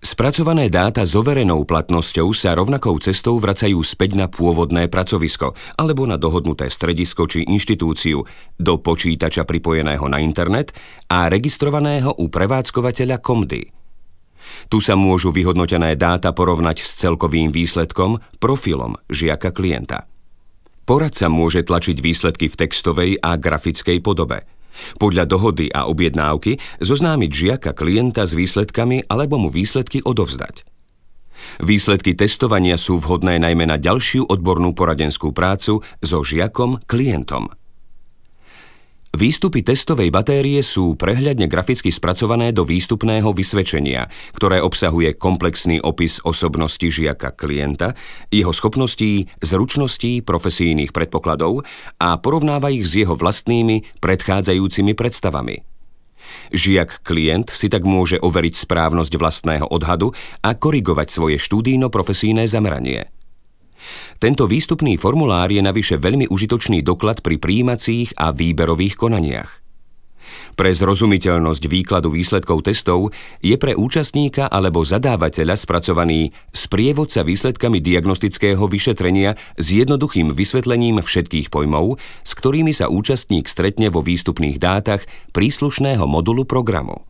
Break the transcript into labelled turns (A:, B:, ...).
A: Spracované dáta s overenou platnosťou sa rovnakou cestou vracajú späť na pôvodné pracovisko alebo na dohodnuté stredisko či inštitúciu, do počítača pripojeného na internet a registrovaného u prevádzkovateľa Komdy. Tu sa môžu vyhodnotené dáta porovnať s celkovým výsledkom, profilom žiaka klienta. Poradca môže tlačiť výsledky v textovej a grafickej podobe. Podľa dohody a objednávky zoznámiť žiaka klienta s výsledkami alebo mu výsledky odovzdať. Výsledky testovania sú vhodné najmä na ďalšiu odbornú poradenskú prácu so žiakom klientom. Výstupy testovej batérie sú prehľadne graficky spracované do výstupného vysvedčenia, ktoré obsahuje komplexný opis osobnosti žiaka klienta, jeho schopností, zručností, profesijných predpokladov a porovnáva ich s jeho vlastnými predchádzajúcimi predstavami. Žiak klient si tak môže overiť správnosť vlastného odhadu a korigovať svoje štúdijno-profesijné zameranie. Tento výstupný formulár je navyše veľmi užitočný doklad pri prijímacích a výberových konaniach. Pre zrozumiteľnosť výkladu výsledkov testov je pre účastníka alebo zadávateľa spracovaný sprievodca výsledkami diagnostického vyšetrenia s jednoduchým vysvetlením všetkých pojmov, s ktorými sa účastník stretne vo výstupných dátach príslušného modulu programu.